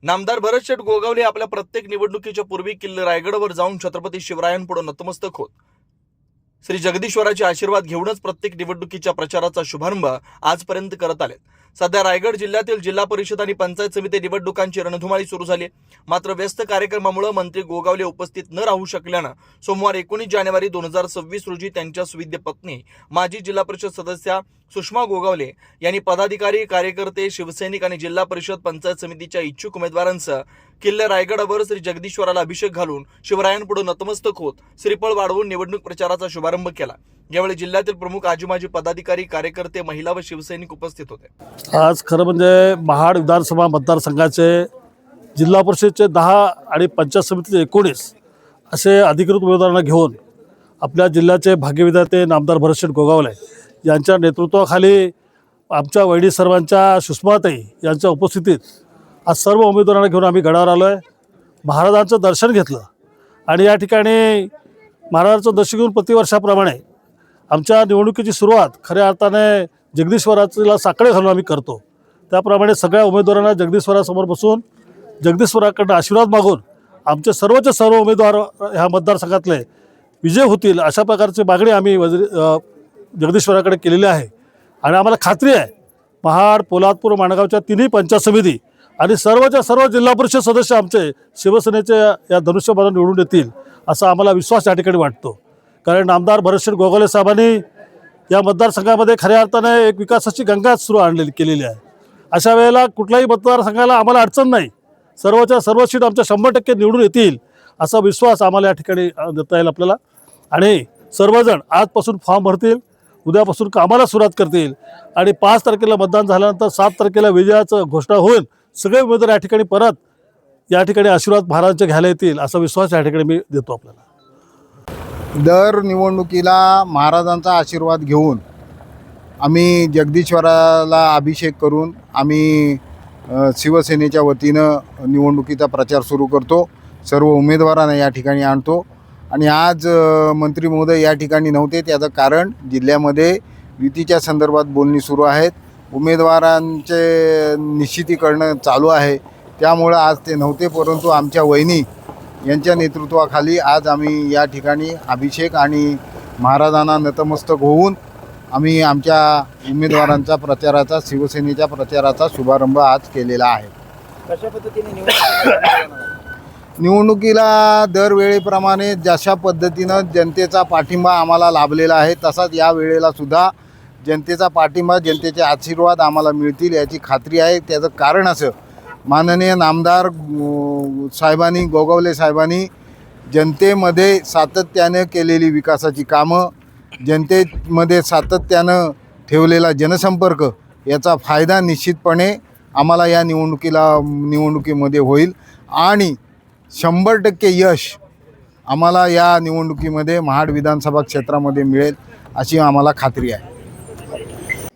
नामदार भरतशेठ गोगावले आपल्या प्रत्येक निवडणुकीच्या पूर्वी किल्ले रायगडवर जाऊन छत्रपती शिवरायांपुढे नतमस्तक होत श्री जगदीश्वराचे आशीर्वाद घेऊनच प्रत्येक निवडणुकीच्या प्रचाराचा शुभारंभ आजपर्यंत करत आले। सध्या रायगड जिल्ह्यातील जिल्हा परिषद आणि पंचायत समिती निवडणुकांची रणधुमाळी सुरू झाली। मात्र व्यस्त कार्यक्रमामुळे मंत्री गोगावले उपस्थित न राहू शकल्यानं सोमवार 19 जानेवारी 2026 रोजी त्यांच्या सुविद्य पत्नी माजी जिल्हा परिषद सदस्या सुषमा गोगावले यांनी पदाधिकारी, कार्यकर्ते, शिवसैनिक आणि जिल्हा परिषद पंचायत समितीच्या इच्छुक उमेदवारांसह किल्ले रायगडवर श्री जगदीश्वराला अभिषेक घालून शिवरायांपुढे नतमस्तक होत श्रीफळ वाढवून निवडणूक प्रचाराचा शुभारंभ केला। यावेळी जिल्ह्यातील प्रमुख आजी पदाधिकारी, कार्यकर्ते, महिला व शिवसैनिक उपस्थित होते। आज खरं म्हणजे महाड विधानसभा मतदारसंघाचे जिल्हा परिषदचे 10 आणि पंचायत समितीचे 19 असे अधिकृत उमेदवारांना घेऊन आपल्या जिल्ह्याचे भाग्यविधाते नामदार भरतशेठ गोगावले यांच्या नेतृत्वाखाली आमच्या वैडी सर्वांच्या सुषमाताई यांच्या उपस्थितीत आज सर्व उमेदवारांना घेऊन आम्ही गडावर आलो आहे। महाराजांचं दर्शन घेतलं आणि या ठिकाणी महाराजांचं दर्शन घेऊन प्रतिवर्षाप्रमाणे आमच्या निवडणुकीची सुरुवात खऱ्या अर्थाने जगदीश्वराला साकडे घालून आम्ही करतो। त्याप्रमाणे सगळ्या उमेदवारांना जगदीश्वरासमोर बसून जगदीश्वराकडनं आशीर्वाद मागून आमचे सर्वचे सर्व उमेदवार ह्या मतदारसंघातले विजय होतील अशा प्रकारची मागणी आम्ही जगदीश्वराकडे केलेली आहे। आणि आम्हाला खात्री आहे महाड, पोलादपूर, माणगावच्या तिन्ही पंचायत समिती आणि सर्वच्या सर्व जिल्हा परिषद सदस्य आमचे शिवसेनेचे या धनुष्यबाणावर निवडून येतील असा आम्हाला विश्वास या ठिकाणी वाटतो। कारण नामदार भरतशेठ गोगावले साहेबांनी या मतदारसंघामध्ये खऱ्या अर्थाने एक विकासाची गंगा सुरू केलेली आहे। अशा वेळेला कुठल्याही मतदारसंघाला आम्हाला अडचण नाही, सर्वच्या सर्व सीट आमच्या 100% निवडून येतील असा विश्वास आम्हाला या ठिकाणी देता येईल आपल्याला। आणि सर्वजण आजपासून फॉर्म भरतील, उद्यापासून कामाला सुरुवात करतील आणि 5 तारखेला मतदान झाल्यानंतर 7 तारखेला विजयाचं घोषणा होईल। सगळे उमेदवार या ठिकाणी परत या ठिकाणी आशीर्वाद महाराजांचे घ्यायला येतील असा विश्वास या ठिकाणी मी देतो आपल्याला। दर निवडणुकीला महाराजांचा आशीर्वाद घेऊन आम्ही जगदीश्वराला अभिषेक करून आम्ही शिवसेनेच्या वतीनं निवडणुकीचा प्रचार सुरू करतो। सर्व उमेदवारांना या ठिकाणी आणतो आणि आज मंत्री महोदय या ठिकाणी नव्हते। त्याचं कारण जिल्ह्यामध्ये युतीच्या संदर्भात बोलणी सुरू आहेत, उमेदवारांचे निश्चितीकरण चालू आहे, त्यामुळं आज ते नव्हते। परंतु आमच्या वहिनी यांच्या नेतृत्वाखाली आज आम्ही या ठिकाणी अभिषेक आणि महाराजांना नतमस्तक होऊन आम्ही आमच्या उमेदवारांचा प्रचाराचा, शिवसेनेच्या प्रचाराचा शुभारंभ आज केलेला आहे। कशा पद्धतीने निवडणुकीला दरवेळेप्रमाणे जशा पद्धतीनं जनतेचा पाठिंबा आम्हाला लाभलेला आहे तसाच या वेळेला सुद्धा जनतेचा पाठिंबा, जनतेचे आशीर्वाद आम्हाला मिळतील याची खात्री आहे। त्याचं कारण असं, माननीय नामदार साहेबांनी, गोगावले साहेबांनी जनतेमध्ये सातत्याने केलेली विकासाची कामं, जनतेमध्ये सातत्यानं ठेवलेला जनसंपर्क याचा फायदा निश्चितपणे आम्हाला या निवडणुकीमध्ये होईल आणि 100% यश आम्हाला या निवडणुकीमध्ये महाड विधानसभा क्षेत्रामध्ये मिळेल अशी आम्हाला खात्री आहे।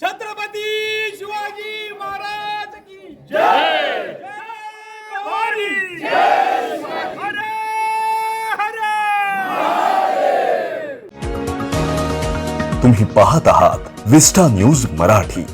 छत्रपती शिवाजी महाराज की जय, जय भवानी, जय हर हर। तुम्ही पाहत आहात विस्टा न्यूज मराठी।